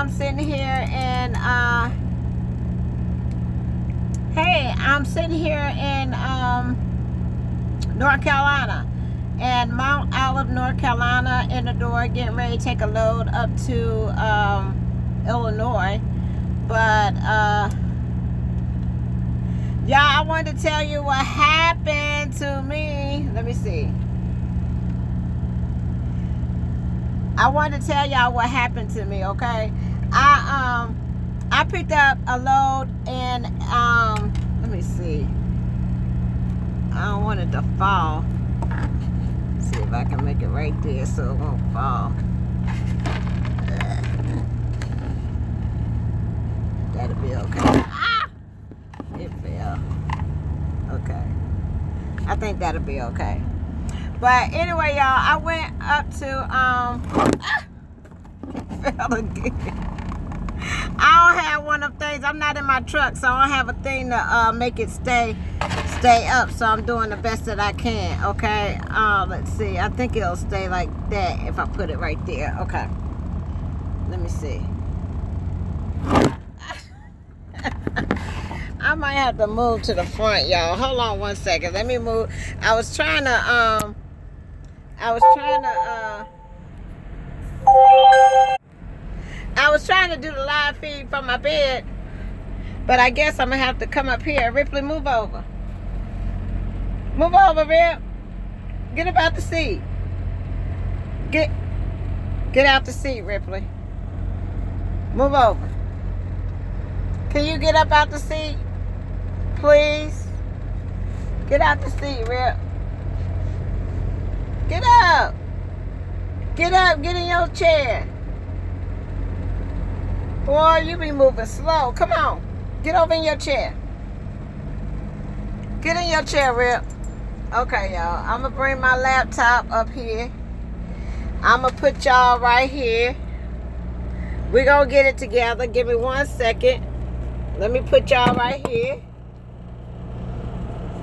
I'm sitting here in North Carolina, and Mount Olive, North Carolina, in the door, getting ready to take a load up to Illinois. But y'all, I wanted to tell you what happened to me. Let me see. I wanted to tell y'all what happened to me, okay? I picked up a load in let me see. I don't want it to fall. See if I can make it right there so it won't fall. That'll be okay. Ah! It fell. Okay. I think that'll be okay. But anyway, y'all, I went up to it fell again. I don't have one of them things. I'm not in my truck, so I don't have a thing to make it stay up. So I'm doing the best that I can. Okay. Let's see. I think it'll stay like that if I put it right there. Okay. Let me see. I might have to move to the front, y'all. Hold on one second. Let me move. I was trying to do the live feed from my bed, but I guess I'm gonna have to come up here. Ripley, move over. Move over, Rip. Get up out the seat. Get out the seat, Ripley. Move over. Can you get up out the seat? Please. Get out the seat, Rip. Get up. Get up. Get in your chair. Boy, you be moving slow. Come on. Get over in your chair. Get in your chair, Rip. Okay, y'all. I'm going to bring my laptop up here. I'm going to put y'all right here. We're going to get it together. Give me 1 second. Let me put y'all right here.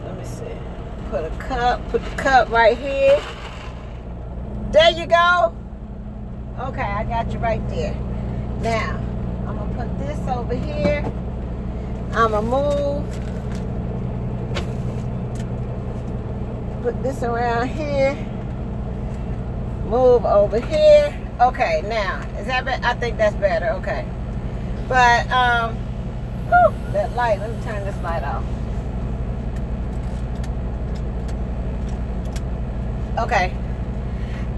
Let me see. Put the cup right here. There you go. Okay, I got you right there. Now, I'm going to put this over here. I'm going to move. Put this around here. Move over here. Okay, now, is that better? I think that's better. Okay. But, whew, that light, let me turn this light off. Okay.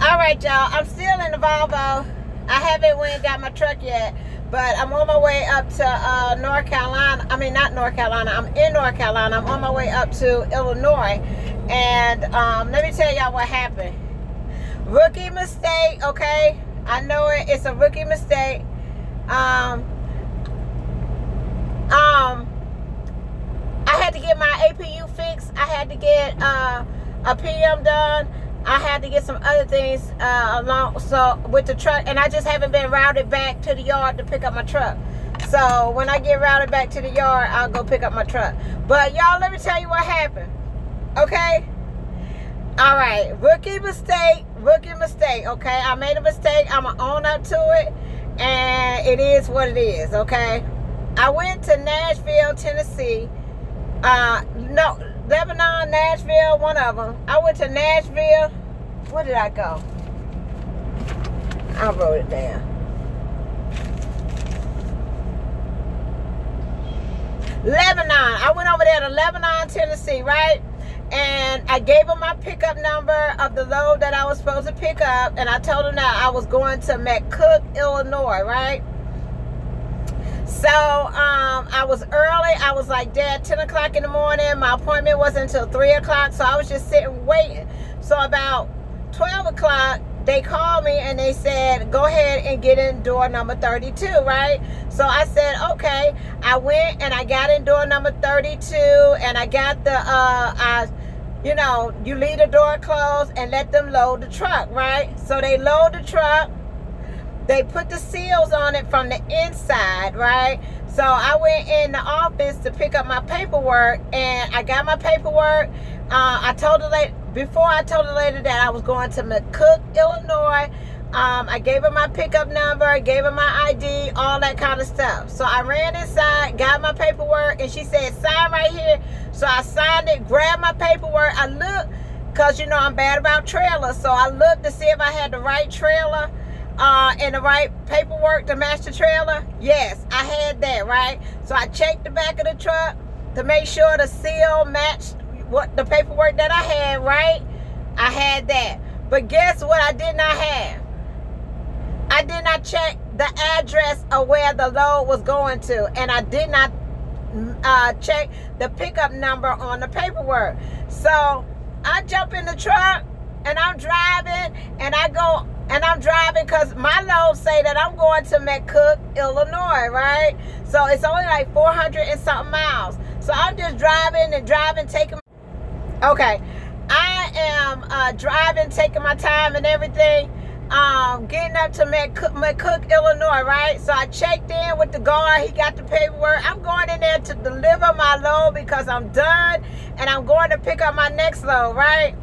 All right, y'all. I'm still in the Volvo. I haven't went and got my truck yet, but I'm on my way up to North Carolina. I mean, not North Carolina. I'm in North Carolina. I'm on my way up to Illinois. And let me tell y'all what happened. Rookie mistake, okay? I know it. It's a rookie mistake. I had to get my APU fixed. I had to get a PM done. I had to get some other things along with the truck, and I just haven't been routed back to the yard to pick up my truck. So when I get routed back to the yard, I'll go pick up my truck. But y'all, let me tell you what happened. Okay? All right. Rookie mistake. Okay? I made a mistake. I'm going to own up to it, and it is what it is. Okay? I went to Nashville, Tennessee. No, Lebanon, Nashville, one of them. I went to Nashville. Where did I go? I wrote it down. Lebanon. I went over there to Lebanon, Tennessee, right? And I gave them my pickup number of the load that I was supposed to pick up. And I told them that I was going to McCook, Illinois, right? So, I was early. I was like, Dad, 10 o'clock in the morning. My appointment wasn't until 3 o'clock. So I was just sitting waiting. So about 12 o'clock, they called me and they said, go ahead and get in door number 32, right? So I said, okay. I went and I got in door number 32, and I got the, you know, you leave the door closed and let them load the truck, right? So they load the truck. They put the seals on it from the inside, right? So I went in the office to pick up my paperwork, and I got my paperwork. I told the lady, before I told the lady that I was going to McCook, Illinois. I gave her my pickup number, gave her my ID, all that kind of stuff. So I ran inside, got my paperwork, and she said, sign right here. So I signed it, grabbed my paperwork. I looked, because, you know, I'm bad about trailers. So I looked to see if I had the right trailer and the right paperwork to match the trailer. Yes, I had that, right? So I checked the back of the truck to make sure the seal matched what the paperwork that I had, right? I had that. But guess what I did not have? I did not check the address of where the load was going to. And I did not check the pickup number on the paperwork. So I jump in the truck and I'm driving, and I'm driving because my load say that I'm going to McCook, Illinois, right? So it's only like 400 and something miles. So I'm just driving and driving, taking, okay, I am driving, taking my time and everything, getting up to McCook, Illinois, right? So I checked in with the guard. He got the paperwork. I'm going in there to deliver my load because I'm done, and I'm going to pick up my next load, right?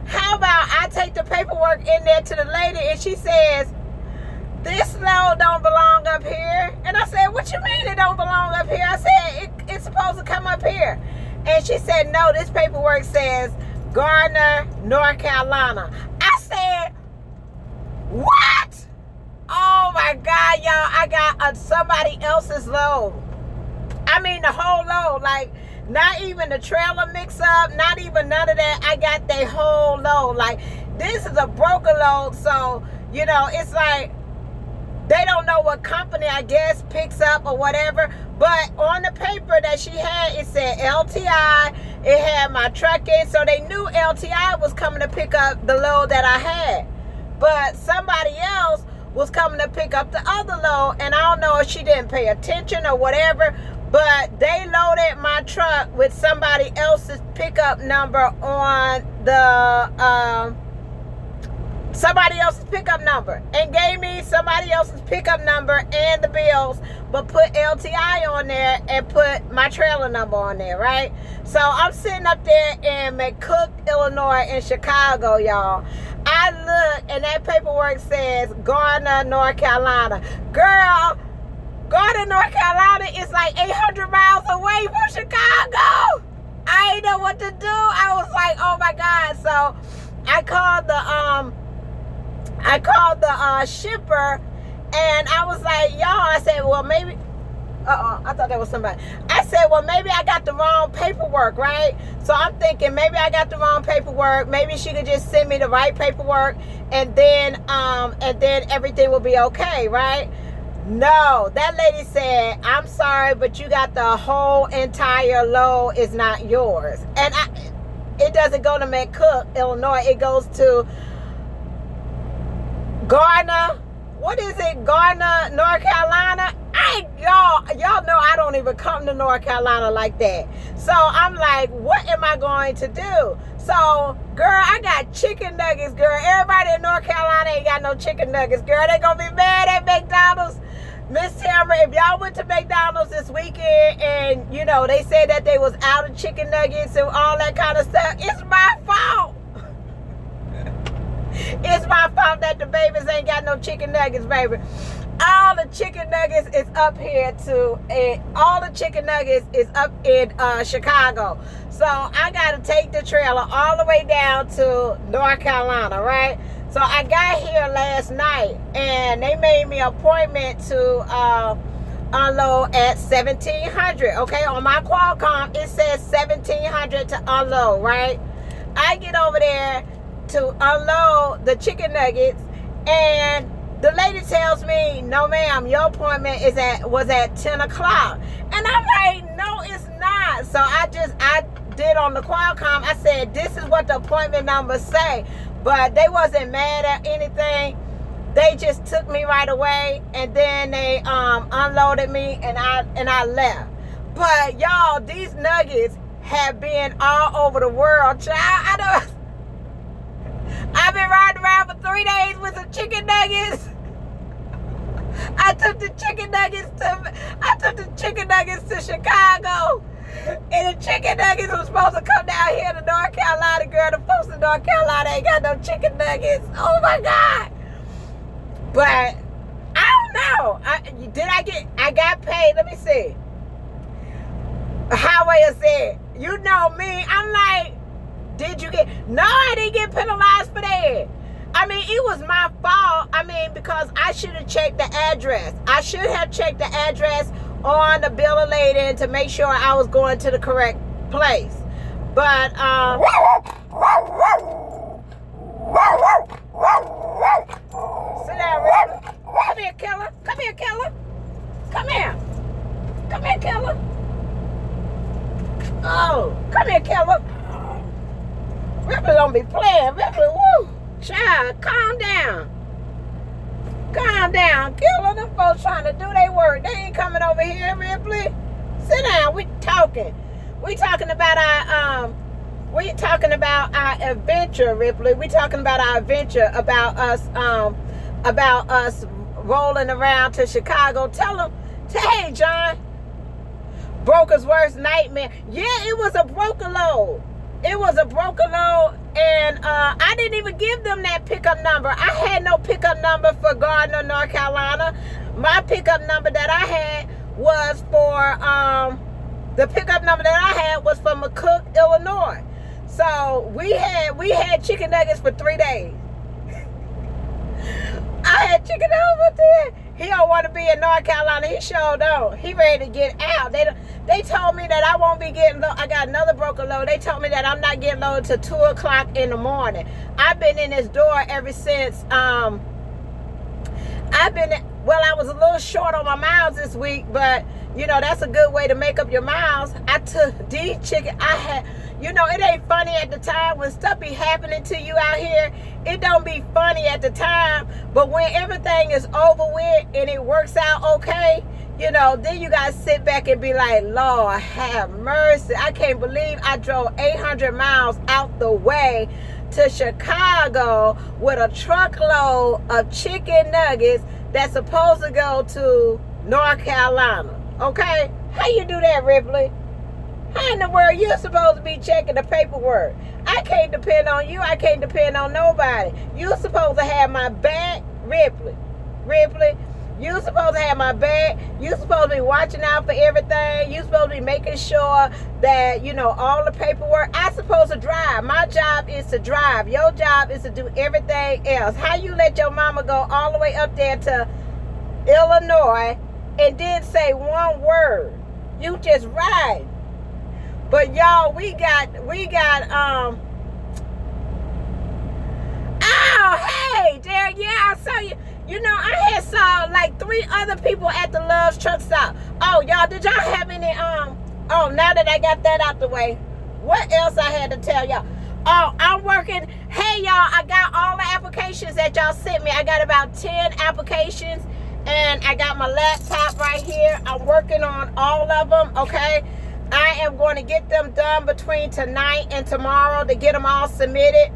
How about I take the paperwork in there to the lady, and she says, this load don't belong up here. And I said, what you mean it don't belong up here? I said, it's supposed to come up here. And she said, no, this paperwork says Gardner, North Carolina. I said, what? Oh my God, y'all, I got somebody else's load. I mean, the whole load, like, not even the trailer mix up, not even none of that. I got the whole load. Like, this is a broker load, so, you know, it's like, they don't know what company, I guess, picks up or whatever. But on the paper that she had, it said LTI. It had my truck in, so they knew LTI was coming to pick up the load that I had. But somebody else was coming to pick up the other load, and I don't know if she didn't pay attention or whatever, but they loaded my truck with somebody else's pickup number on the somebody else's pickup number, and gave me somebody else's pickup number and the bills, but put LTI on there and put my trailer number on there, right? So I'm sitting up there in McCook, Illinois, in Chicago, y'all. I look, and that paperwork says Gardner, North Carolina. Girl, Gardner, North Carolina is like 800 miles away from Chicago. I didn't know what to do. I was like, oh my God. So I called the shipper, and I was like, y'all, I said, well, maybe, I thought that was somebody. I said, well, maybe I got the wrong paperwork, right? So I'm thinking maybe I got the wrong paperwork. Maybe she could just send me the right paperwork, and then everything will be okay, right? No, that lady said, I'm sorry, but you got the whole entire load is not yours. And it doesn't go to McCook, Illinois. It goes to Gardner. What is it? Gardner, North Carolina? Y'all know I don't even come to North Carolina like that. So I'm like, what am I going to do? So, girl, I got chicken nuggets, girl. Everybody in North Carolina ain't got no chicken nuggets, girl. They gonna be mad at McDonald's. Miss Tamara, if y'all went to McDonald's this weekend and, you know, they said that they was out of chicken nuggets and all that kind of stuff, it's my fault. It's my fault that the babies ain't got no chicken nuggets, baby. All the chicken nuggets is up here too, and all the chicken nuggets is up in Chicago. So I got to take the trailer all the way down to North Carolina, right? So I got here last night, and they made me an appointment to unload at 1700. Okay, on my Qualcomm it says 1700 to unload, right? I get over there to unload the chicken nuggets, and the lady tells me, no ma'am, your appointment was at 10 o'clock. And I'm like, no, it's not. So I did on the Qualcomm, I said, this is what the appointment numbers say. But they wasn't mad at anything. They just took me right away, and then they unloaded me, and I left. But y'all, these nuggets have been all over the world, child. I've been riding around for 3 days with some chicken nuggets. I took the chicken nuggets to Chicago, and the chicken nuggets was supposed to come down here to North Carolina. Girl, the folks in North Carolina ain't got no chicken nuggets. Oh my God! But I don't know. Did I I got paid. Let me see. Highway said, you know me. I'm like, did you get? No, I didn't get penalized for that. I mean, it was my fault. I mean, because I should have checked the address. I should have checked the address on the bill of lading to make sure I was going to the correct place. But sit down, Ripley. Come here, killer. Come here, killer. Come here. Come here, killer. Oh, come here, killer. Ripley don't be playing. Ripley, woo. Child, calm down. Calm down. Killer, them folks trying to do their work. They ain't coming over here, Ripley. Sit down. We talking. We talking about our adventure, Ripley. We talking about our adventure, about us rolling around to Chicago. Tell them, hey, John. Broker's worst nightmare. Yeah, it was a broker load. It was a broker load, and I didn't even give them that pickup number. I had no pickup number for Gardner, North Carolina. My pickup number that I had was for the pickup number that I had was for McCook, Illinois. So we had chicken nuggets for 3 days. I had chicken over there. He don't want to be in North Carolina. He sure don't. He ready to get out. They told me that I won't be getting load. I got another broker load. They told me that I'm not getting loaded till 2 o'clock in the morning. I've been in this door ever since. I was a little short on my miles this week, but you know, that's a good way to make up your miles. I took these chicken. It ain't funny at the time when stuff be happening to you out here. It don't be funny at the time, but when everything is over with and it works out okay, then you guys sit back and be like, Lord have mercy. I can't believe I drove 800 miles out the way to Chicago with a truckload of chicken nuggets that's supposed to go to North Carolina. Okay? How you do that, Ripley? How in the world you supposed to be checking the paperwork? I can't depend on you. I can't depend on nobody. You supposed to have my back, Ripley. Ripley, you supposed to have my back. You supposed to be watching out for everything. You supposed to be making sure that, all the paperwork. I supposed to drive. My job is to drive. Your job is to do everything else. How you let your mama go all the way up there to Illinois and didn't say one word? You just ride. But y'all, we got oh, hey, Derek, yeah, I saw you. I had saw like 3 other people at the Love's truck stop. Oh, y'all, did y'all have any, oh, now that I got that out the way, what else I had to tell y'all? Oh, I'm working. Hey, y'all, I got all the applications that y'all sent me. I got about 10 applications, and I got my laptop right here. I'm working on all of them, okay? I am going to get them done between tonight and tomorrow to get them all submitted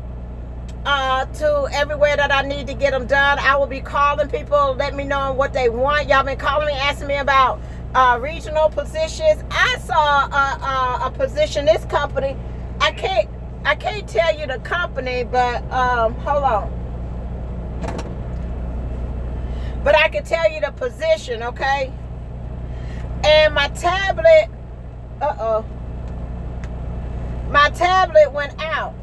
to everywhere that I need to get them done. I will be calling people, let me know what they want. Y'all been calling me, asking me about regional positions. I saw a position, this company. I can't tell you the company, but hold on. But I can tell you the position, okay? And my tablet, my tablet went out.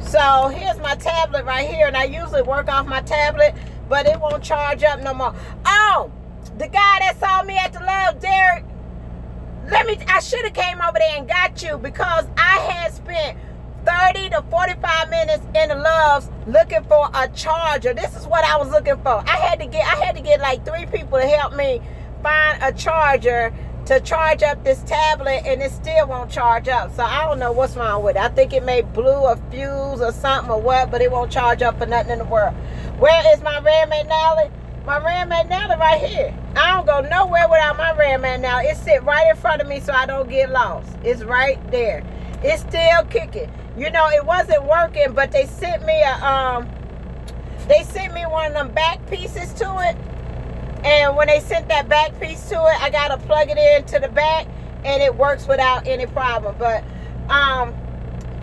So here's my tablet right here, and I usually work off my tablet, but it won't charge up no more. Oh, the guy that saw me at the Love, Derek, I should have came over there and got you, because I had spent 30 to 45 minutes in the Loves looking for a charger. This is what I was looking for. I had to get like 3 people to help me find a charger to charge up this tablet, and it still won't charge up. So I don't know what's wrong with it. I think it may blew a fuse or something or what, but it won't charge up for nothing in the world. Where is my Ram McNally? My Ram McNally right here. I don't go nowhere without my Ram McNally. It sit right in front of me so I don't get lost. It's right there. It's still kicking. It wasn't working, but they sent me one of them back pieces to it. And when they sent that back piece to it, I got to plug it into the back, and it works without any problem. But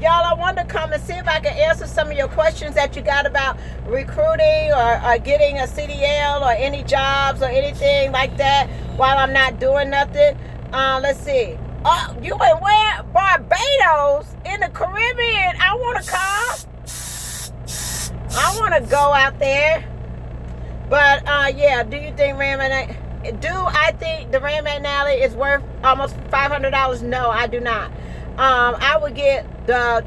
y'all, I wanted to come and see if I can answer some of your questions that you got about recruiting or getting a CDL or any jobs or anything like that while I'm not doing nothing. Let's see. Oh, you went where? Barbados in the Caribbean. I want to come. I want to go out there. But yeah, do you think I think the Ram McNally is worth almost $500? No, I do not. I would get the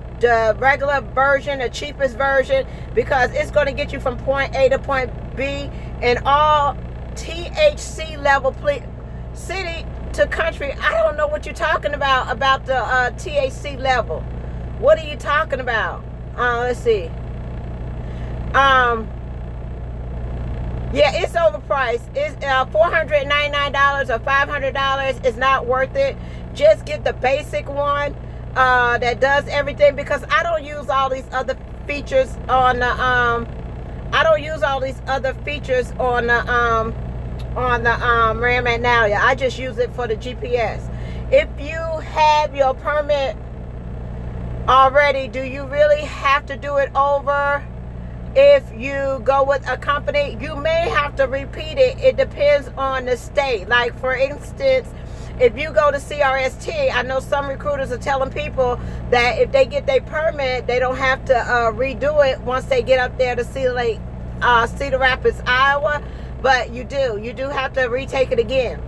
regular version, the cheapest version, because it's going to get you from point A to point B in all THC level city to country. I don't know what you're talking about the THC level. What are you talking about? Let's see. Yeah, it's overpriced. It's $499 or $500 is not worth it. Just get the basic one that does everything, because I don't use all these other features on the Ram McNally. I just use it for the GPS. If you have your permit already, do you really have to do it over? If you go with a company, you may have to repeat it. It depends on the state. Like, for instance, if you go to CRST, I know some recruiters are telling people that if they get their permit, they don't have to redo it once they get up there to Cedar Rapids, Iowa. But you do have to retake it again.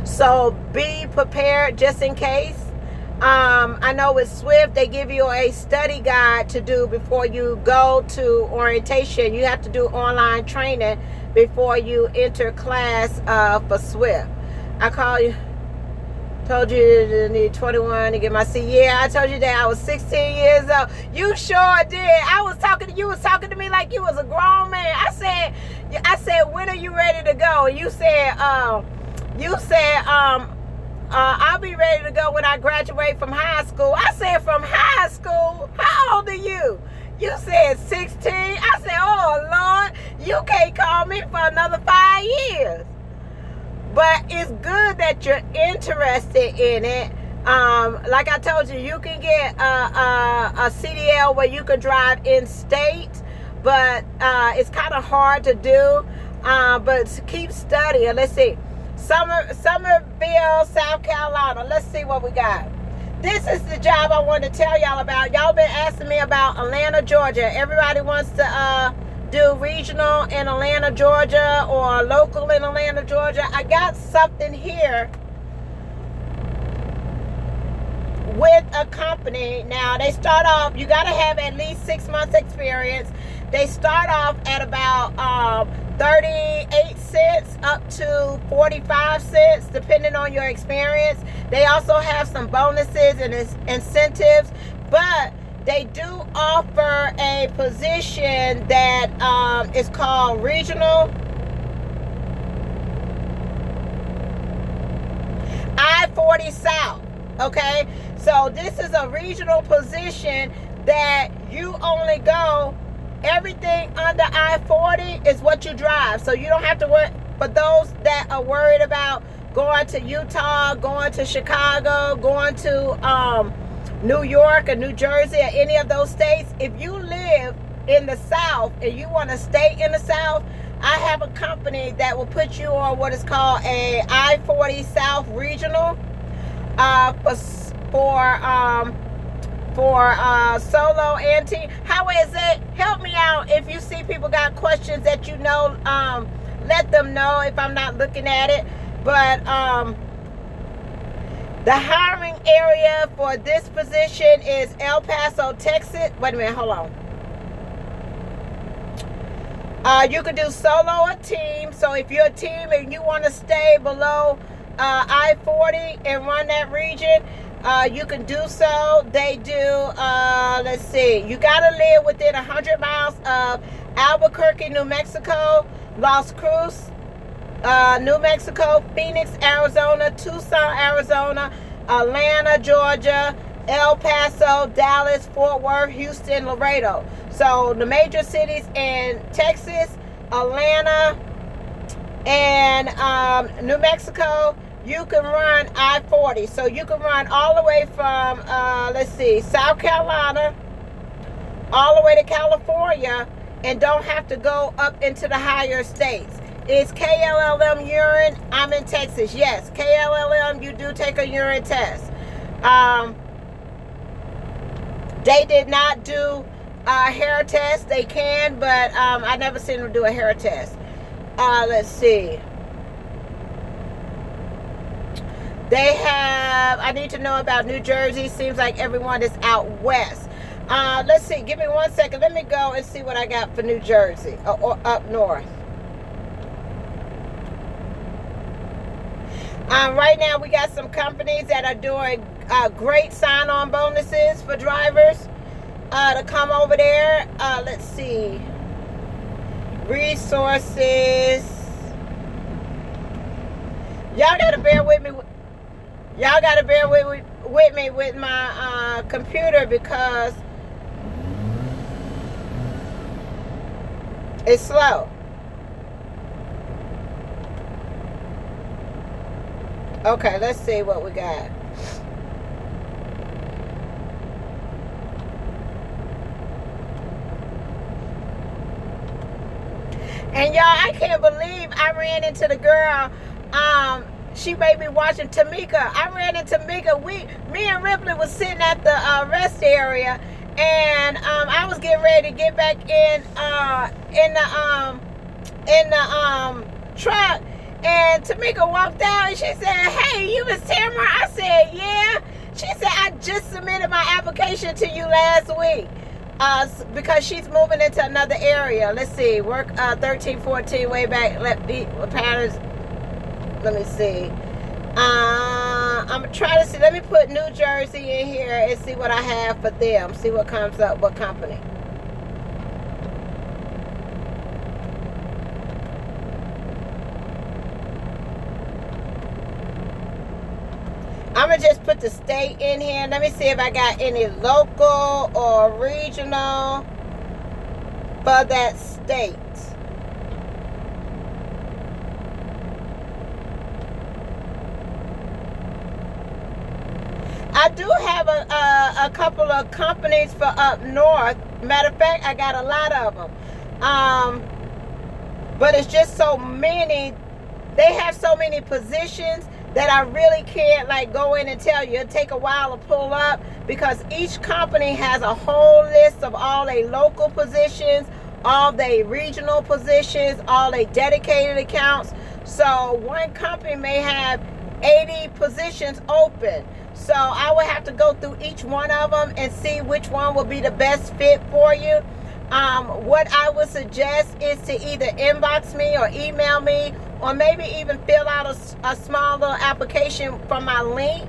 So be prepared just in case. I know with Swift, they give you a study guide to do before you go to orientation. You have to do online training before you enter class for Swift. I told you to need 21 to get my C. Yeah, I told you that I was 16 years old. You sure did. You was talking to me like you was a grown man. I said, when are you ready to go? And you said, I'll be ready to go when I graduate from high school. I said, from high school? How old are you? You said 16. I said, oh, Lord, you can't call me for another 5 years. But it's good that you're interested in it. Like I told you, you can get a CDL where you can drive in state, but it's kind of hard to do. But keep studying. Let's see. Summerville, South Carolina. Let's see what we got. This is the job I wanted to tell y'all about. Y'all been asking me about Atlanta, Georgia. Everybody wants to do regional in Atlanta, Georgia, or local in Atlanta, Georgia. I got something here with a company. Now, they start off, you got to have at least 6 months experience. They start off at about 38 cents up to 45 cents, depending on your experience. They also have some bonuses and incentives, but they do offer a position that is called regional I-40 South. Okay, so this is a regional position that you only go, everything under I-40 is what you drive. So you don't have to worry. For those that are worried about going to Utah, going to Chicago, going to New York or New Jersey or any of those states, if you live in the South and you want to stay in the South, I have a company that will put you on what is called a I-40 South regional for solo and team. How is it? Help me out if you see people got questions that you know. Let them know if I'm not looking at it. But the hiring area for this position is El Paso, Texas. Wait a minute, hold on. You could do solo or team. So if you're a team and you want to stay below I-40 and run that region, you can do so. They do, let's see, you got to live within 100 miles of Albuquerque, New Mexico, Las Cruz, New Mexico, Phoenix, Arizona, Tucson, Arizona, Atlanta, Georgia, El Paso, Dallas, Fort Worth, Houston, Laredo. So the major cities in Texas, Atlanta, and New Mexico, you can run I-40. So you can run all the way from, let's see, South Carolina, all the way to California, and don't have to go up into the higher states. Is KLLM urine? I'm in Texas. Yes, KLLM, you do take a urine test. They did not do a hair test. They can, but I never seen them do a hair test. Let's see. They have, I need to know about New Jersey. Seems like everyone is out west. Let's see. Give me 1 second. Let me go and see what I got for New Jersey or up north. Right now, we got some companies that are doing great sign-on bonuses for drivers to come over there. Let's see. Resources. Y'all got to bear with me. Y'all got to bear with me with my computer because it's slow. Okay, let's see what we got. And y'all, I can't believe I ran into the girl. She made me watching Tamika. I ran into Tamika. Me and Ripley was sitting at the rest area, and I was getting ready to get back in the truck. And Tamika walked out and she said, "Hey, you Miss Tamara?" I said, "Yeah." She said, "I just submitted my application to you last week." Because she's moving into another area. Let's see. Work 1314 way back. Patterns. Let me see. I'm going to try to see. Let me put New Jersey in here and see what I have for them. See what comes up. What company. I'm going to just put the state in here. Let me see if I got any local or regional for that state. I do have a couple of companies for up north. Matter of fact, I got a lot of them. But it's just so many. They have so many positions that I really can't like go in and tell you. It'll take a while to pull up because each company has a whole list of all their local positions, all their regional positions, all their dedicated accounts. So one company may have 80 positions open. So I would have to go through each one of them and see which one will be the best fit for you. What I would suggest is to either inbox me or email me, or maybe even fill out a small little application from my link,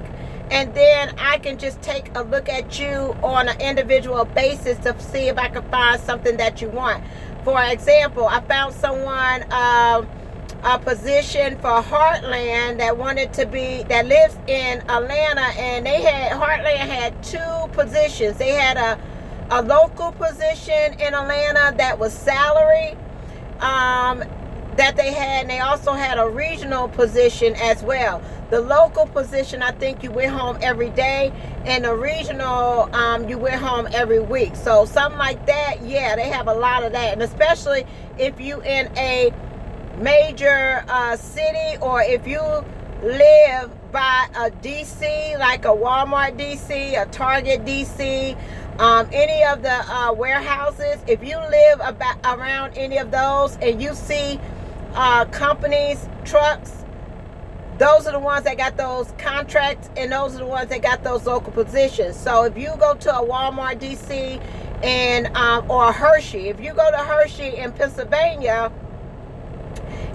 and then I can just take a look at you on an individual basis to see if I can find something that you want. For example, I found someone a position for Heartland that lives in Atlanta, and Heartland had two positions. They had a local position in Atlanta that was salary that they had, and they also had a regional position as well. The local position, I think you went home every day, and the regional, you went home every week. So something like that, yeah, they have a lot of that. And especially if you in a major city, or if you live by a DC, like a Walmart DC, a Target DC, any of the warehouses, if you live around any of those and you see companies, trucks, those are the ones that got those contracts, and those are the ones that got those local positions. So if you go to a Walmart DC and or Hershey, if you go to Hershey in Pennsylvania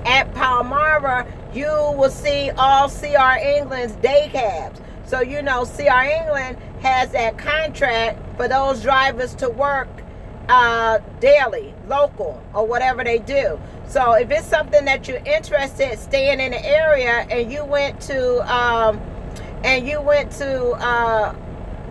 at Palmyra, you will see all CR England's day cabs. So you know CR England has that contract for those drivers to work daily, local, or whatever they do. So if it's something that you're interested in staying in the area, and you went to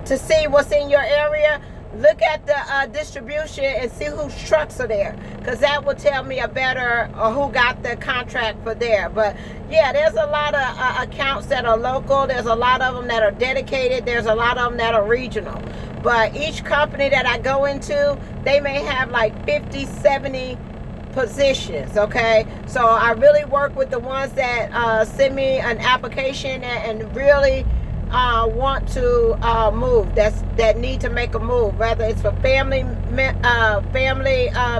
see what's in your area, look at the distribution and see whose trucks are there, because that will tell me a better or who got the contract for there. But yeah, there's a lot of accounts that are local. There's a lot of them that are dedicated. There's a lot of them that are regional. But each company that I go into, they may have like 50, 70 positions. Okay, so I really work with the ones that send me an application and really want to move, that need to make a move, whether it's for family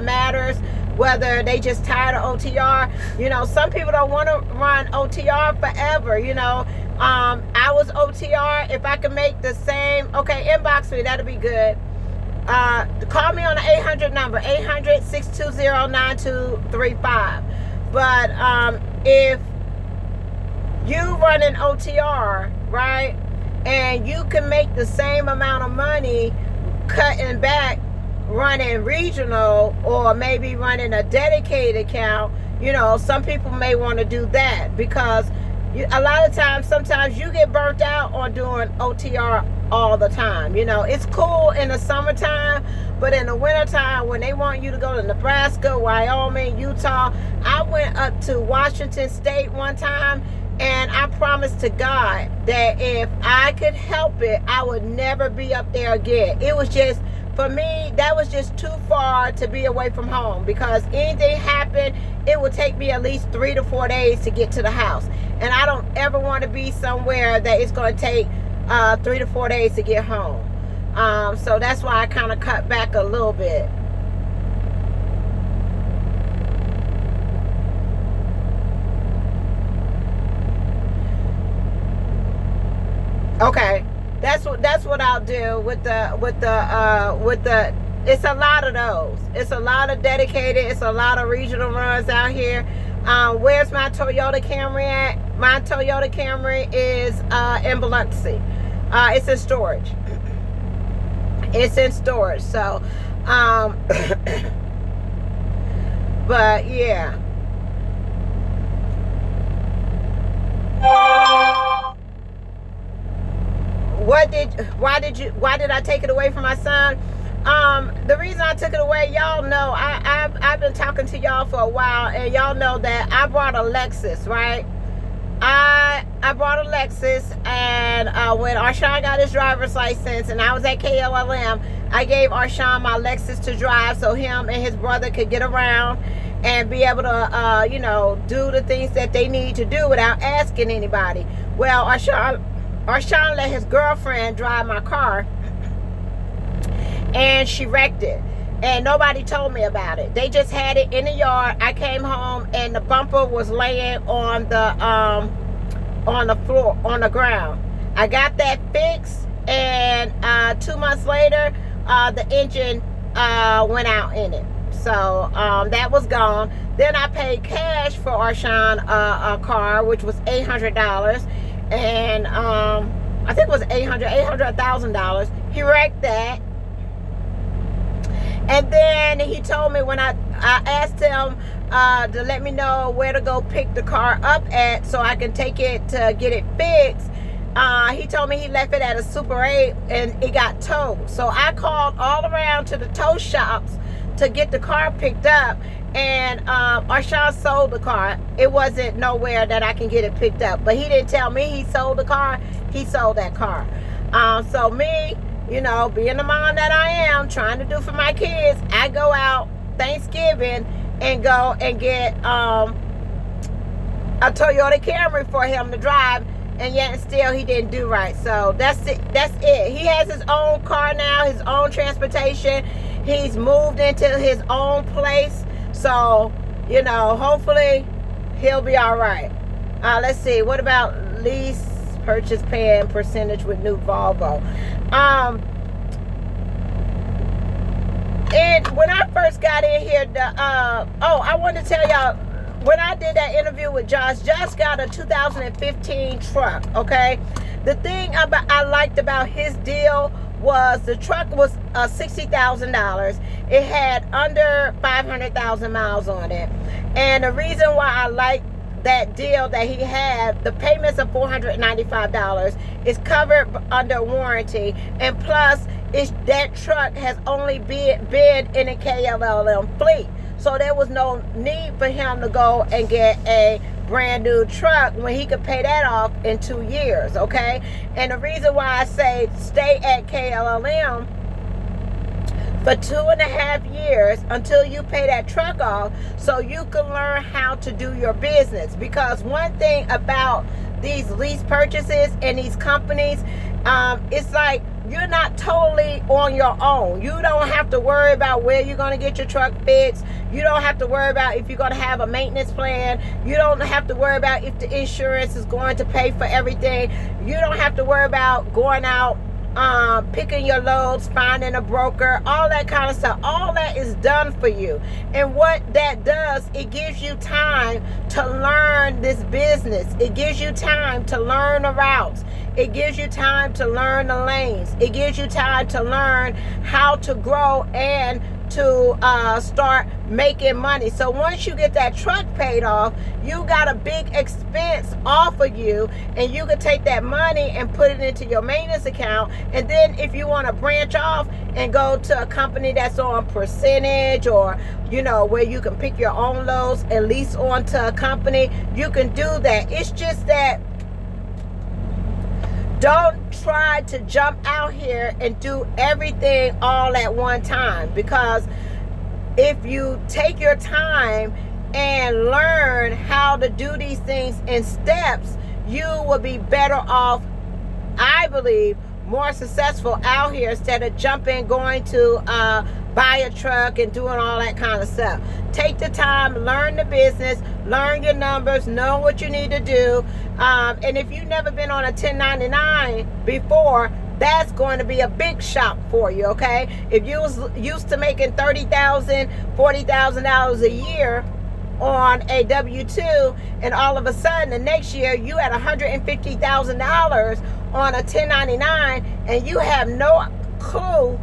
matters, whether they just tired of OTR. You know, some people don't want to run OTR forever. You know, I was OTR. If I can make the same, okay, inbox me, that'll be good. Call me on the 800 number, 800-620-9235. But if you run an OTR, right, and you can make the same amount of money cutting back running regional, or maybe running a dedicated account, you know, some people may want to do that, because a lot of times, sometimes you get burnt out on doing OTR all the time. You know, it's cool in the summertime, but in the wintertime, when they want you to go to Nebraska, Wyoming, Utah, I went up to Washington State one time, and I promised to God that if I could help it, I would never be up there again. It was just, for me, that was just too far to be away from home, because anything happened, it would take me at least 3 to 4 days to get to the house. And I don't ever want to be somewhere that it's going to take 3 to 4 days to get home. So that's why I kind of cut back a little bit. Okay, that's what I'll do with the it's a lot of those. It's a lot of dedicated, it's a lot of regional runs out here. Where's my Toyota Camry at? My Toyota Camry is in Biloxi. It's in storage. It's in storage. So but yeah. Why did I take it away from my son? The reason I took it away, y'all know, I've been talking to y'all for a while, and y'all know that I brought a Lexus, right? I brought a Lexus, and when Arshawn got his driver's license and I was at KLLM, I gave Arshawn my Lexus to drive so him and his brother could get around and be able to, you know, do the things that they need to do without asking anybody. Well, Arshawn let his girlfriend drive my car, and she wrecked it, and nobody told me about it. They just had it in the yard. I came home, and the bumper was laying on the floor, on the ground. I got that fixed, and 2 months later, the engine went out in it. So that was gone. Then I paid cash for Arshawn a car, which was $800. And I think it was $1,000. He wrecked that. And then he told me, when I asked him to let me know where to go pick the car up at so I can take it to get it fixed, he told me he left it at a Super 8 and it got towed. So I called all around to the tow shops to get the car picked up, and Arshawn sold the car. It wasn't nowhere that I can get it picked up, but he didn't tell me he sold the car. He sold that car. So me, you know, being the mom that I am, trying to do for my kids, I go out Thanksgiving and go and get a Toyota Camry for him to drive, and yet still he didn't do right. So that's it. He has his own car now, his own transportation. He's moved into his own place. So, you know, hopefully he'll be all right. Let's see. What about lease, purchase, paying percentage with new Volvo? And when I first got in here, I wanted to tell y'all, when I did that interview with Josh got a 2015 truck, okay? The thing I liked about his deal was the truck was $60,000. It had under 500,000 miles on it. And the reason why I like that deal that he had, the payments of $495 is covered under warranty, and plus that truck has only been in a KLLM fleet. So there was no need for him to go and get a brand new truck when he could pay that off in 2 years, okay? And the reason why I say stay at KLLM for 2.5 years until you pay that truck off, so you can learn how to do your business. Because one thing about these lease purchases and these companies, it's like you're not totally on your own. You don't have to worry about where you're going to get your truck fixed. You don't have to worry about if you're going to have a maintenance plan. You don't have to worry about if the insurance is going to pay for everything. You don't have to worry about going out, picking your loads, finding a broker, all that kind of stuff. All that is done for you. And what that does, it gives you time to learn this business. It gives you time to learn the routes. It gives you time to learn the lanes. It gives you time to learn how to grow and to start making money. So once you get that truck paid off, you got a big expense off of you, and you can take that money and put it into your maintenance account. And then if you want to branch off and go to a company that's on percentage, or you know, where you can pick your own loads and lease onto a company, you can do that. It's just that don't try to jump out here and do everything all at one time, because if you take your time and learn how to do these things in steps, you will be better off, I believe, more successful out here, instead of jumping, going to buy a truck and doing all that kind of stuff. Take the time, learn the business, learn your numbers, know what you need to do. And if you've never been on a 1099 before, that's going to be a big shock for you, okay? If you was used to making $30,000, $40,000 a year on a W-2, and all of a sudden the next year you at $150,000 on a 1099, and you have no clue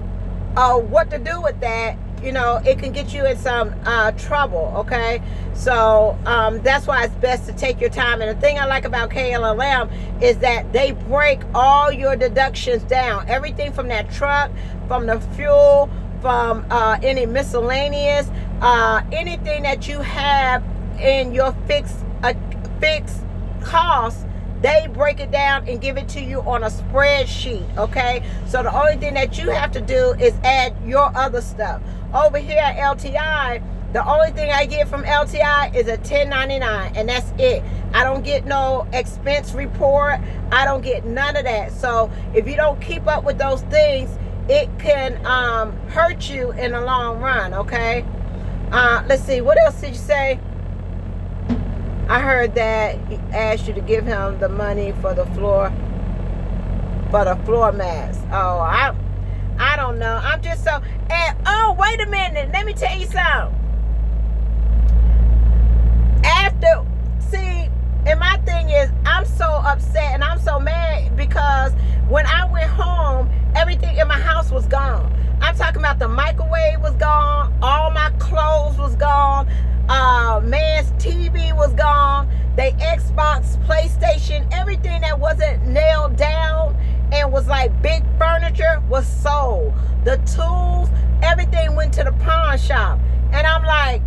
what to do with that, you know, it can get you in some trouble, okay? So that's why it's best to take your time. And the thing I like about KLLM is that they break all your deductions down. Everything from that truck, from the fuel, from any miscellaneous, anything that you have in your fixed costs, they break it down and give it to you on a spreadsheet, okay? So the only thing that you have to do is add your other stuff. Over here at LTI, the only thing I get from LTI is a 1099, and that's it. I don't get no expense report. I don't get none of that. So if you don't keep up with those things, it can hurt you in the long run, okay? Let's see, what else did you say? I heard that he asked you to give him the money for the floor mats. Oh, I don't know. I'm just so, and oh, wait a minute. Let me tell you something. See, and my thing is, I'm so upset and I'm so mad because when I went home, everything in my house was gone. I'm talking about the microwave was gone, all my clothes was gone, man's TV was gone, the Xbox, PlayStation, everything that wasn't nailed down and was like big furniture was sold. The tools, everything went to the pawn shop. And I'm like,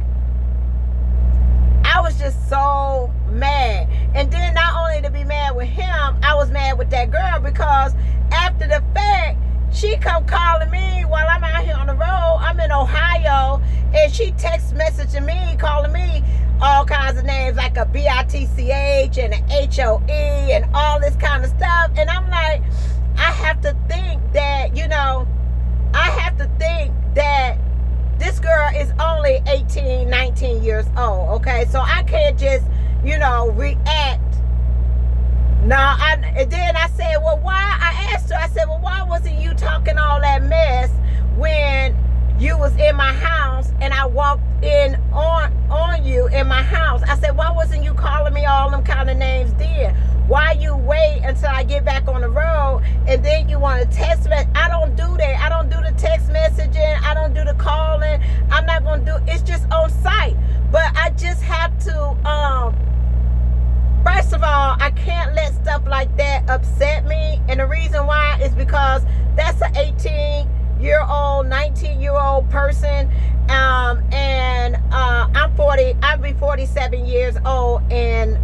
I was just so mad. And then not only to be mad with him, I was mad with that girl, because after the fact, she come calling me while I'm out here on the road. I'm in Ohio, and she text messaging me, calling me all kinds of names, like a BITCH and an HOE and all this kind of stuff. And I'm like, I have to think that, you know, I have to think that this girl is only 18, 19 years old, okay? So I can't just, you know, react. No, and then I said, well, why? I asked her, I said, well, why wasn't you talking all that mess when you was in my house and I walked in on you in my house? I said, why wasn't you calling me all them kind of names then? Why you wait until I get back on the road and then you want to text me? I don't do that. I don't do the text messaging. I don't do the calling. I'm not going to do, it's just on site. But I just have to, first of all, I can't let stuff like that upset me. And the reason why is because that's an 18-year-old, 19-year-old person. And I'm 40. I'll be 47 years old in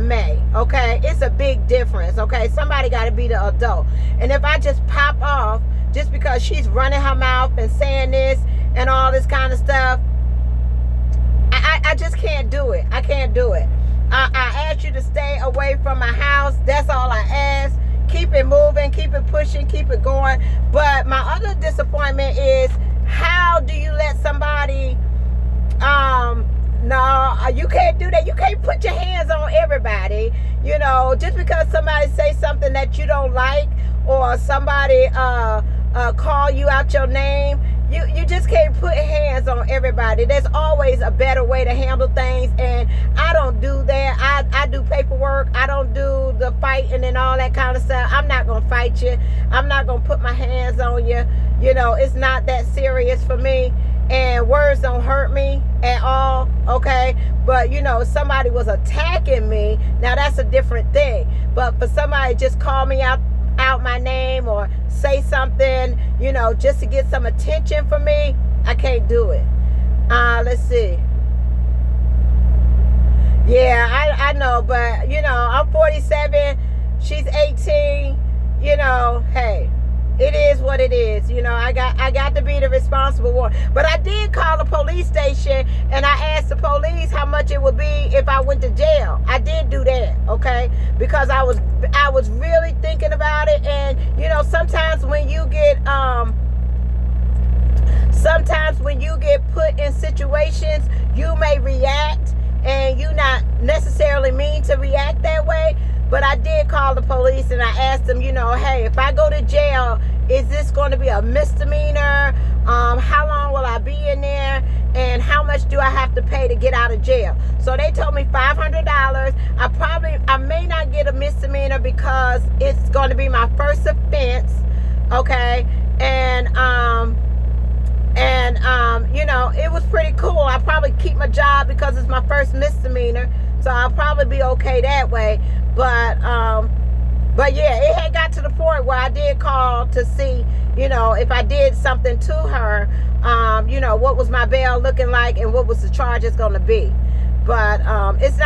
May. Okay, it's a big difference. Okay, somebody got to be the adult. And if I just pop off just because she's running her mouth and saying this and all this kind of stuff, I just can't do it. I can't do it. I asked you to stay away from my house. That's all I asked. Keep it moving, keep it pushing, keep it going. But my other disappointment is, how do you let somebody, no, you can't do that. You can't put your hands on everybody. You know, just because somebody say something that you don't like, or somebody call you out your name, you just can't put hands on everybody. There's always a better way to handle things, and I don't do that. I do paperwork. I don't do the fighting and all that kind of stuff. I'm not going to fight you. I'm not going to put my hands on you. You know, it's not that serious for me, and words don't hurt me at all, okay? But, you know, somebody was attacking me, now that's a different thing. But for somebody to just call me out my name or say something, you know, just to get some attention from me, I can't do it. Let's see. Yeah, I know, but, you know, I'm 47, she's 18, you know, hey, it is what it is. You know, I got to be the responsible one. But I did call the police station, and I asked the police how much it would be if I went to jail. I did do that, okay? Because I was really thinking about it. And, you know, sometimes when you get put in situations, you may react, and you not necessarily mean to react that way. But I did call the police, and I asked them, you know, hey, if I go to jail, is this going to be a misdemeanor? How long will I be in there? And how much do I have to pay to get out of jail? So they told me $500. I may not get a misdemeanor because it's going to be my first offense, okay? And you know, it was pretty cool. I'll probably keep my job because it's my first misdemeanor, so I'll probably be okay that way. But yeah, it had got to the point where I did call to see, you know, if I did something to her, you know, what was my bail looking like and what was the charges going to be. But it's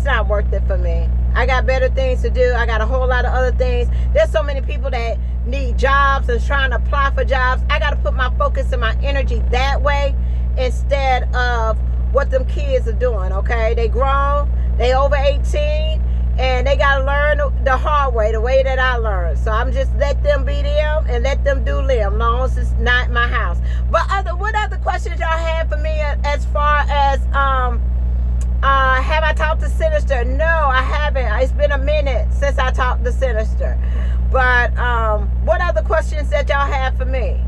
not worth it for me. I got better things to do. I got a whole lot of other things. There's so many people that need jobs and trying to apply for jobs. I got to put my focus and my energy that way instead of what them kids are doing, okay? They grown, they over 18, and they got to learn the hard way, the way that I learned. So I'm just let them be them and let them do them, as long as it's not my house. But what other questions y'all have for me as far as, have I talked to Sinister? No, I haven't. It's been a minute since I talked to Sinister. But what other questions that y'all have for me?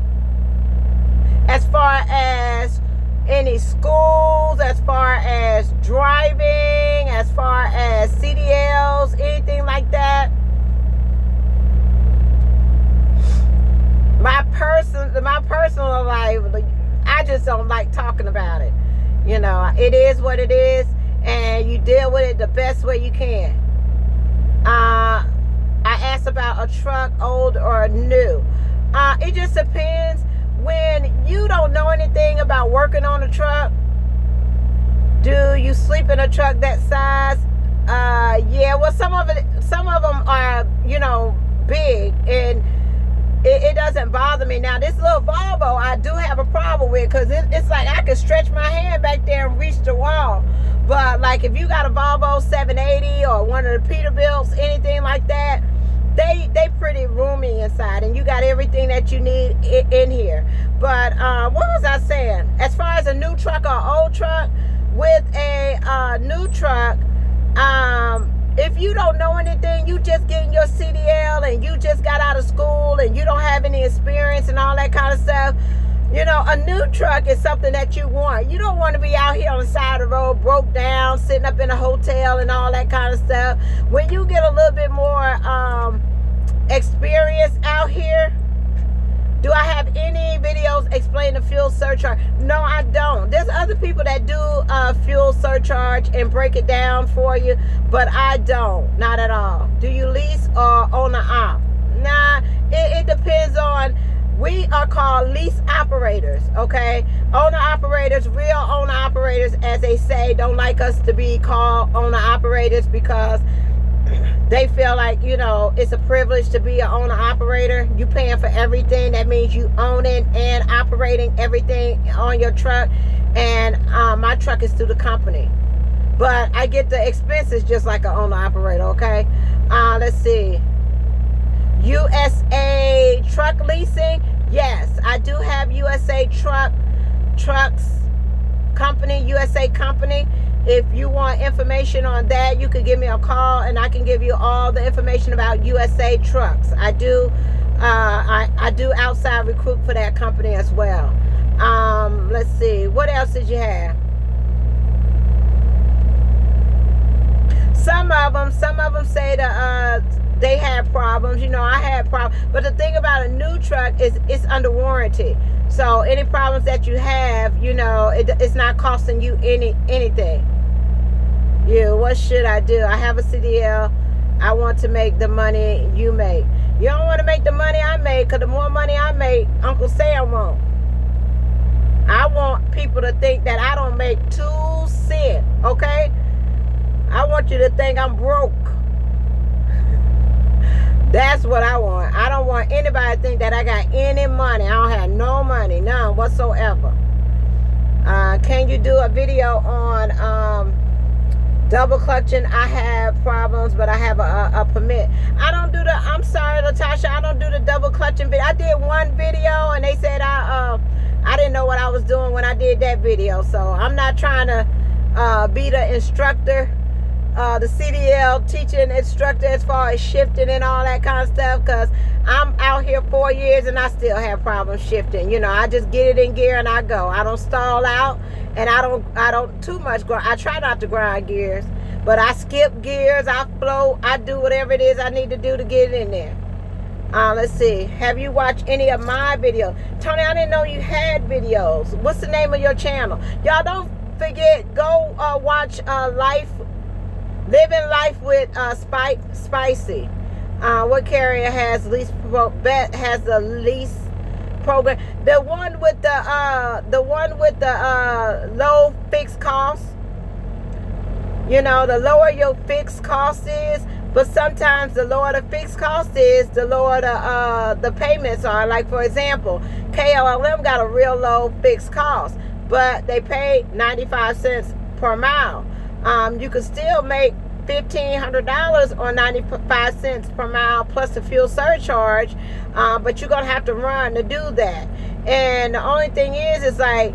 As far as any schools, as far as driving, as far as CDLs, anything like that. My personal life, I just don't like talking about it. You know, it is what it is, and you deal with it the best way you can. I asked about a truck, old or new. It just depends. When you don't know anything about working on a truck, do you sleep in a truck that size? Yeah, well, some of them are, you know, big, and it doesn't bother me. Now, this little Volvo, I do have a problem with, because it's like I can stretch my hand back there and reach the wall. But, like, if you got a Volvo 780 or one of the Peterbilts, anything like that, they pretty roomy inside, and you got everything that you need in here. But what was I saying? As far as a new truck or old truck, with a new truck, if you don't know anything, you just getting your CDL and you just got out of school and you don't have any experience and all that kind of stuff, you know, a new truck is something that you want. You don't want to be out here on the side of the road, broke down, sitting up in a hotel and all that kind of stuff. When you get a little bit more experience out here, do I have any videos explaining the fuel surcharge? No, I don't. There's other people that do fuel surcharge and break it down for you, but I don't. Not at all. Do you lease or owner-op? Nah, it depends on. We are called lease operators, okay? Owner-operators, real owner-operators, as they say, don't like us to be called owner-operators because they feel like, you know, it's a privilege to be an owner-operator. You paying for everything. That means you owning and operating everything on your truck. And my truck is through the company. But I get the expenses just like an owner-operator, okay? Let's see. USA Truck Leasing. Yes, I do have USA Trucks Company, USA Company. If you want information on that, you can give me a call and I can give you all the information about USA Trucks. I do I do outside recruit for that company as well. Let's see, what else did you have? Some of them say that they had problems. You know, I had problems. But the thing about a new truck is it's under warranty. So any problems that you have, you know, it's not costing you anything. Yeah, what should I do? I have a CDL. I want to make the money you make. You don't want to make the money I make, because the more money I make, Uncle Sam won't. I want people to think that I don't make 2 cents, okay? I want you to think I'm broke. That's what I want. I don't want anybody to think that I got any money. I don't have no money, none whatsoever. Can you do a video on double clutching? I have problems, but I have a permit. I don't do the, I'm sorry, Latasha, I don't do the double clutching video. I did one video and they said I didn't know what I was doing when I did that video. So I'm not trying to be the instructor, the CDL teaching instructor as far as shifting and all that kind of stuff, because I'm out here 4 years and I still have problems shifting. You know, I just get it in gear and I go. I don't stall out, and I don't too much grind. I try not to grind gears, but I skip gears, I float, I do whatever it is I need to do to get it in there. Let's see. Have you watched any of my videos? Tony, I didn't know you had videos. What's the name of your channel? Y'all don't forget, go watch Living Life with Spicy. What carrier has the lease program? The one with the low fixed costs. You know, the lower your fixed cost is, but sometimes the lower the fixed cost is, the lower the payments are. Like, for example, KLM got a real low fixed cost, but they pay 95 cents per mile. You could still make $1,500 or 95 cents per mile plus the fuel surcharge, but you're gonna have to run to do that. And the only thing is like,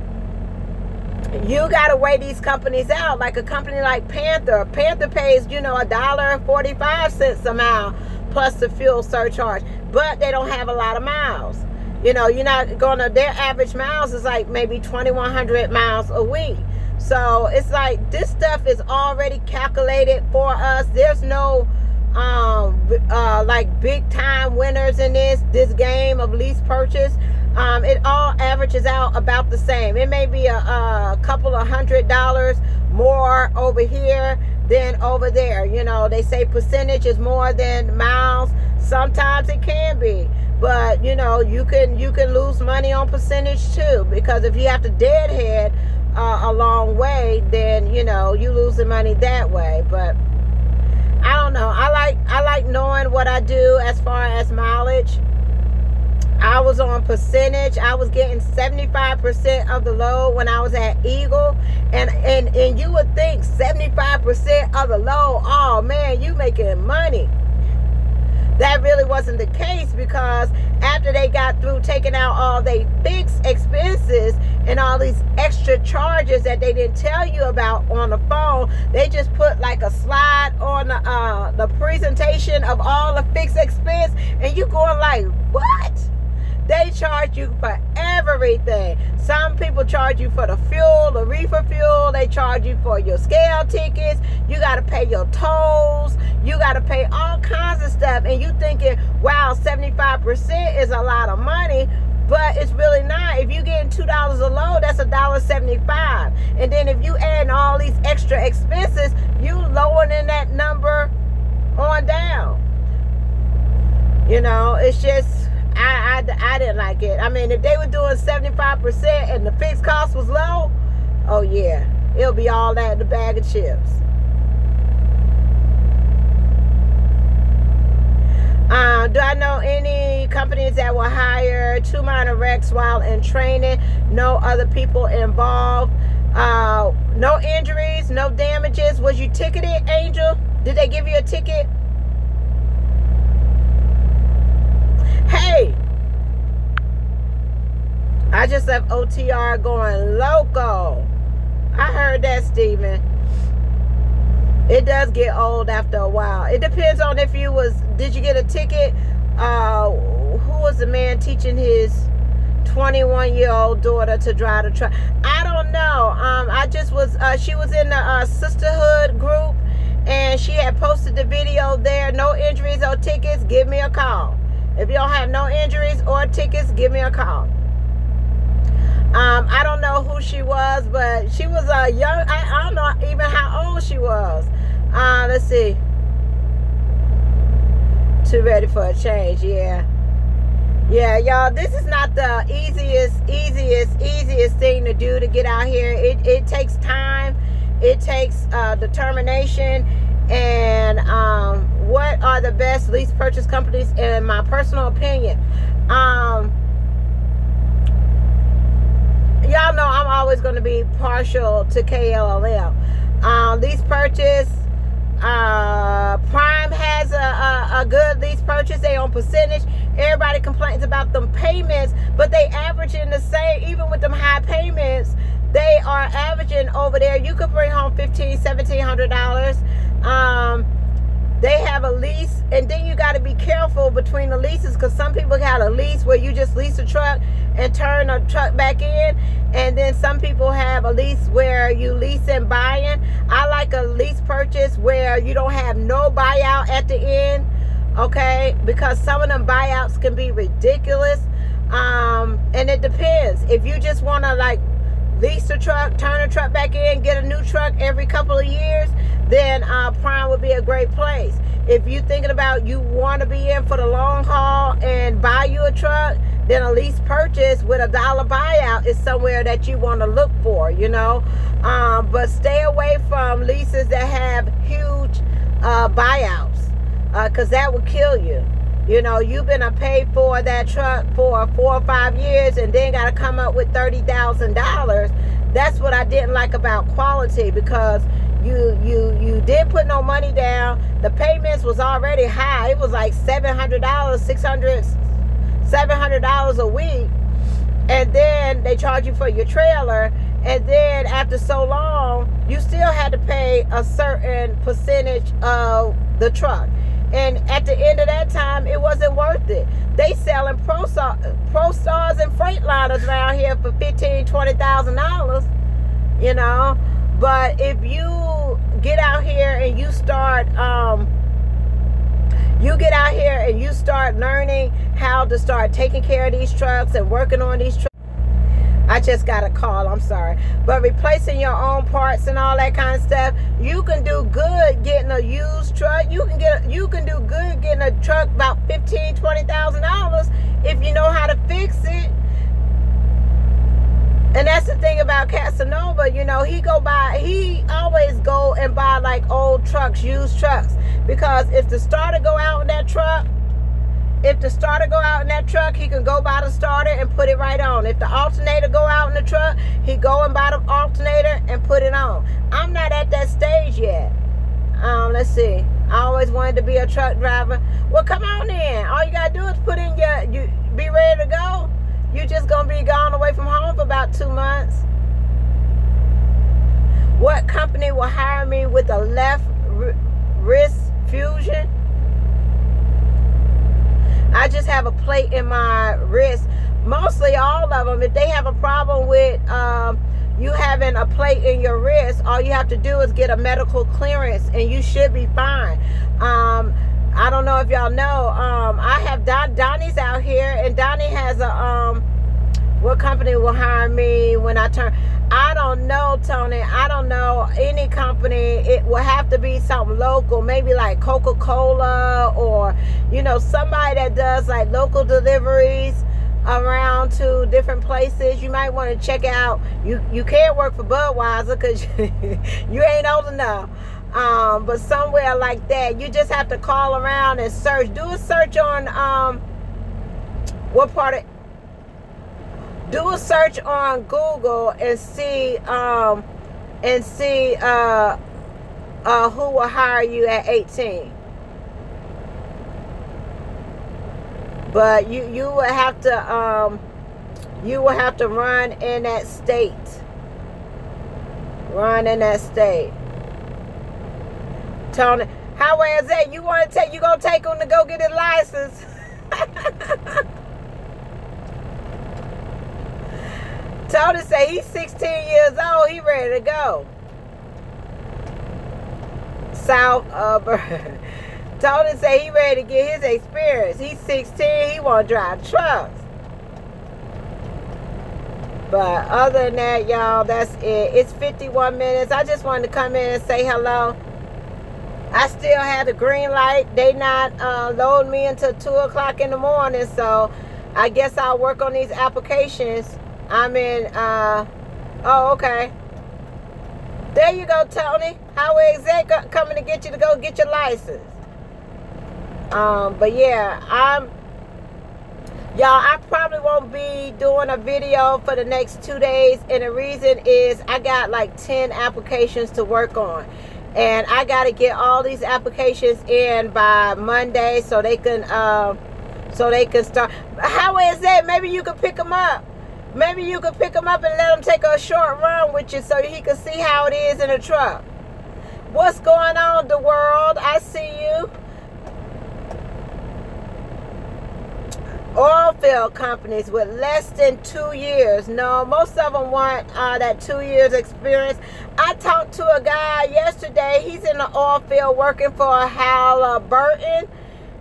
you gotta weigh these companies out. Like a company like Panther pays, you know, $1.45 a mile plus the fuel surcharge, but they don't have a lot of miles. You know, you're not gonna, their average miles is like maybe 2,100 miles a week. So it's like, this stuff is already calculated for us. There's no like big time winners in this game of lease purchase. It all averages out about the same. It may be a couple of $100 more over here than over there. You know, they say percentage is more than miles. Sometimes it can be, but you know, you can lose money on percentage too, because if you have to deadhead a long way, then you know, you lose the money that way. But I don't know, I like knowing what I do as far as mileage. I was on percentage. I was getting 75% of the load when I was at Eagle, and you would think 75% of the load, oh man, you making money. That really wasn't the case, because after they got through taking out all they fixed expenses and all these extra charges that they didn't tell you about on the phone, they just put like a slide on the presentation of all the fixed expense, and you going like, what? They charge you for everything. Some people charge you for the fuel, the reefer fuel. They charge you for your scale tickets. You got to pay your tolls. You got to pay all kinds of stuff. And you thinking, wow, 75% is a lot of money. But it's really not. If you're getting $2 a load, that's $1.75. And then if you add all these extra expenses, you lowering that number on down. You know, it's just, I didn't like it. I mean, if they were doing 75% and the fixed cost was low, oh yeah, it'll be all that in the bag of chips. Do I know any companies that will hire 2 minor wrecks while in training? No other people involved. No injuries, no damages. Was you ticketed, Angel? Did they give you a ticket? Hey, I just left OTR going loco. I heard that, Steven. It does get old after a while. It depends on if you was, did you get a ticket? Who was the man teaching his 21-year-old daughter to drive the truck? I don't know. I just was, she was in the sisterhood group, and she had posted the video there. No injuries or tickets, give me a call. If you don't have no injuries or tickets, give me a call. I don't know who she was, but she was a young, I don't know even how old she was. Let's see. Too ready for a change, yeah. Yeah, y'all, this is not the easiest thing to do to get out here. It takes time. It takes determination. And what are the best lease purchase companies in my personal opinion? Y'all know I'm always going to be partial to KLLM. Lease purchase, Prime has a good lease purchase. They on percentage. Everybody complains about them payments, but they averaging the same. Even with them high payments, they are averaging over there. You could bring home $1,500, $1,700. They have a lease, and then you got to be careful between the leases, because some people got a lease where you just lease a truck and turn a truck back in, and then some people have a lease where you lease and buying. I like a lease purchase where you don't have no buyout at the end, okay, because some of them buyouts can be ridiculous. And it depends. If you just want to like lease a truck, turn a truck back in, get a new truck every couple of years, then Prime would be a great place. If you're thinking about you want to be in for the long haul and buy you a truck, then a lease purchase with $1 buyout is somewhere that you want to look for, you know. But stay away from leases that have huge buyouts, because that will kill you. You know, you've been a pay for that truck for 4 or 5 years and then got to come up with $30,000. That's what I didn't like about quality, because you didn't put no money down. The payments was already high. It was like $700, $700 a week. And then they charge you for your trailer. And then after so long, you still had to pay a certain percentage of the truck. And at the end of that time, it wasn't worth it. They selling ProStars and Freightliners around here for $15,000, $20,000, you know. But if you get out here and you start, learning how to start taking care of these trucks and working on these trucks. I just got a call, I'm sorry. But replacing your own parts and all that kind of stuff, you can do good getting a used truck. You can do good getting a truck about $15,000, $20,000 if you know how to fix it. And that's the thing about Casanova, you know, he always go and buy like old trucks, used trucks. Because if the starter go out in that truck, he can go buy the starter and put it right on. If the alternator go out in the truck, he go and buy the alternator and put it on. I'm not at that stage yet. Let's see. I always wanted to be a truck driver. Well, come on in. All you gotta do is put in you be ready to go. You're just gonna be gone away from home for about 2 months. What company will hire me with a left wrist fusion? I just have a plate in my wrist. Mostly all of them. If they have a problem with you having a plate in your wrist, all you have to do is get a medical clearance and you should be fine. I don't know if y'all know, I have Donnie's out here, and Donnie has a what company will hire me when I turn? I don't know, Tony. I don't know any company. It will have to be something local, maybe like Coca-Cola, or you know, somebody that does like local deliveries around to different places, you might want to check out. You can't work for Budweiser because you ain't old enough. But somewhere like that, you just have to call around and search. Do a search on what part of. Do a search on Google and see who will hire you at 18. But you will have to run in that state. Run in that state. Tony, how is that? You gonna take him to go get his license? Tony say he's 16 years old. He ready to go. South Tony say he ready to get his experience. He's 16. He want to drive trucks. But other than that, y'all, that's it. It's 51 minutes. I just wanted to come in and say hello. I still have the green light. They not loading me until 2 o'clock in the morning. So I guess I'll work on these applications. I'm in, oh, okay. There you go, Tony. Highway exec coming to get you to go get your license. But yeah, y'all, I probably won't be doing a video for the next 2 days. And the reason is I got like 10 applications to work on. And I got to get all these applications in by Monday so they can start. How is that? Maybe you could pick them up. Maybe you could pick him up and let him take a short run with you so he can see how it is in a truck. What's going on, the world? I see you. Oil field companies with less than 2 years. No, most of them want that 2 years experience. I talked to a guy yesterday. He's in the oil field working for Halliburton.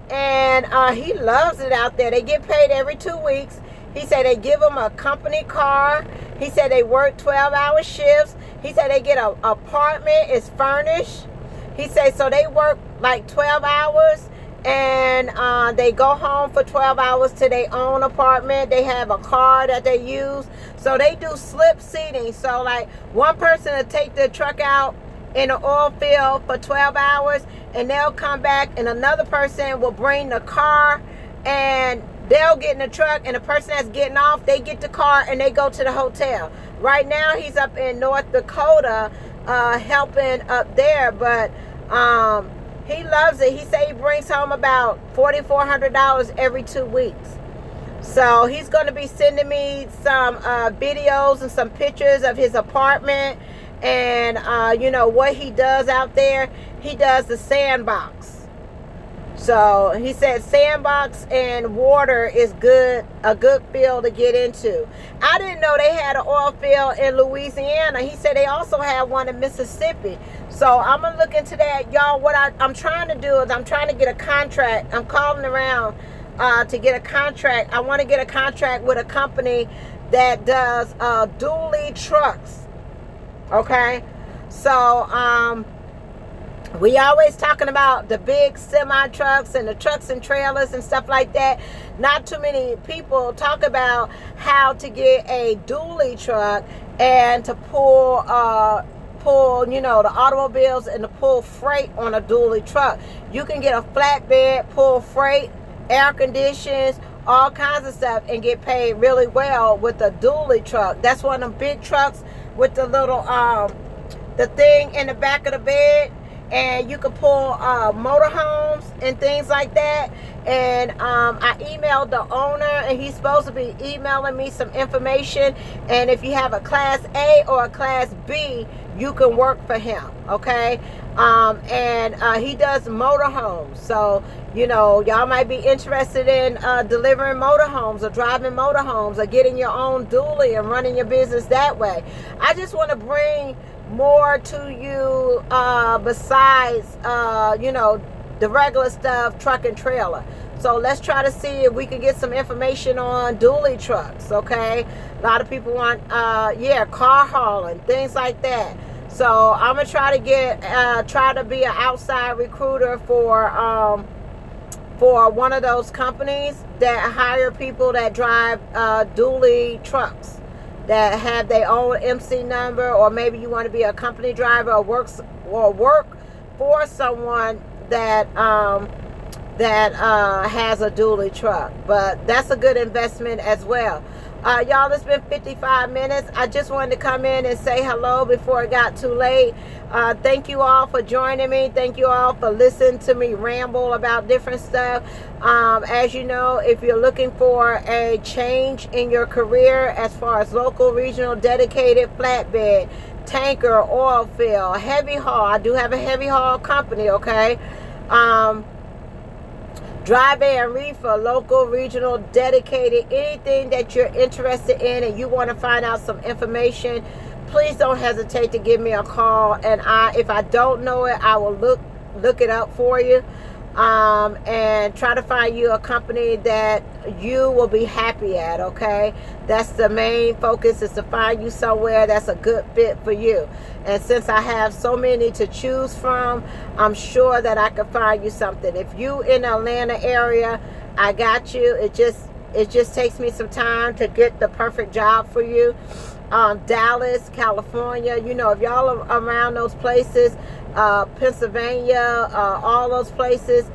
And he loves it out there. They get paid every 2 weeks. He said they give them a company car. He said they work 12-hour shifts. He said they get an apartment. It's furnished. He said so they work like 12 hours and they go home for 12 hours to their own apartment. They have a car that they use. So they do slip seating. So like one person will take the truck out in the oil field for 12 hours and they'll come back and another person will bring the car and they'll get in the truck, and the person that's getting off, they get the car and they go to the hotel. Right now, he's up in North Dakota helping up there, but he loves it. He said he brings home about $4,400 every 2 weeks. So he's going to be sending me some videos and some pictures of his apartment and, you know, what he does out there. He does the sandbox. So he said sandbox and water is a good field to get into. I didn't know they had an oil field in Louisiana. He said they also have one in Mississippi. So I'm going to look into that. Y'all, what I'm trying to do is I'm trying to get a contract. I'm calling around to get a contract. I want to get a contract with a company that does dually trucks. Okay? So, we always talking about the big semi trucks and the trucks and trailers and stuff like that. Not too many people talk about how to get a dually truck and to pull, you know, the automobiles and to pull freight on a dually truck. You can get a flatbed, pull freight, air conditions, all kinds of stuff and get paid really well with a dually truck. That's one of them big trucks with the little, the thing in the back of the bed. And you can pull motorhomes and things like that. And I emailed the owner, and he's supposed to be emailing me some information. And if you have a Class A or a Class B, you can work for him, okay? And he does motorhomes. So, you know, y'all might be interested in delivering motorhomes or driving motorhomes or getting your own dually and running your business that way. I just want to bring more to you besides you know, the regular stuff, truck and trailer. So let's try to see if we can get some information on dually trucks. Okay, a lot of people want yeah, car hauling, things like that. So I'm gonna try to get try to be an outside recruiter for for one of those companies that hire people that drive dually trucks, that have their own MC number, or maybe you want to be a company driver or work for someone that has a dually truck. But that's a good investment as well. Y'all, it's been 55 minutes. I just wanted to come in and say hello before it got too late. Thank you all for joining me. Thank you all for listening to me ramble about different stuff. As you know, if you're looking for a change in your career as far as local, regional, dedicated, flatbed, tanker, oil field, heavy haul. I do have a heavy haul company, okay? Dry van, reefer, local, regional, dedicated, anything that you're interested in and you want to find out some information, please don't hesitate to give me a call. And if I don't know it, I will look it up for you, and try to find you a company that you will be happy at, okay? That's the main focus, is to find you somewhere that's a good fit for you. And since I have so many to choose from, I'm sure that I can find you something. If you in the Atlanta area, I got you. It just takes me some time to get the perfect job for you. Dallas, California, you know, if y'all are around those places, Pennsylvania, all those places,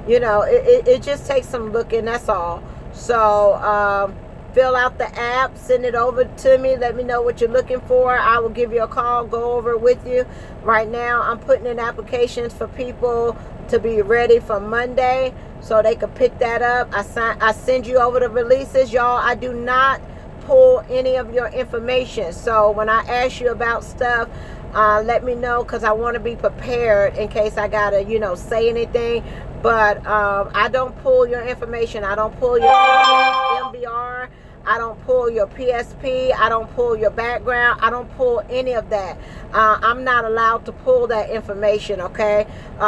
you know, it just takes some looking, that's all. So fill out the app, send it over to me, let me know what you're looking for. I will give you a call, go over it with you. Right now I'm putting in applications for people to be ready for Monday so they can pick that up. I send you over the releases. Y'all, I do not pull any of your information, so when I ask you about stuff, let me know, because I want to be prepared in case I gotta, you know, say anything. But I don't pull your information. I don't pull your MBR. I don't pull your PSP. I don't pull your background. I don't pull any of that. I'm not allowed to pull that information, okay?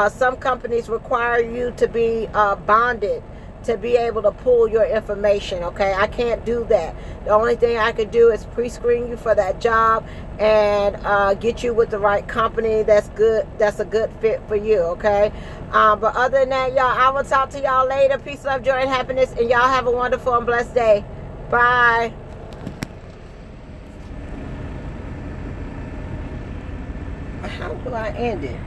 Some companies require you to be bonded to be able to pull your information, okay? I can't do that. The only thing I could do is pre-screen you for that job and get you with the right company that's good, that's a good fit for you, okay? But other than that, y'all, I will talk to y'all later. Peace, love, joy, and happiness, and y'all have a wonderful and blessed day. Bye. How do I end it?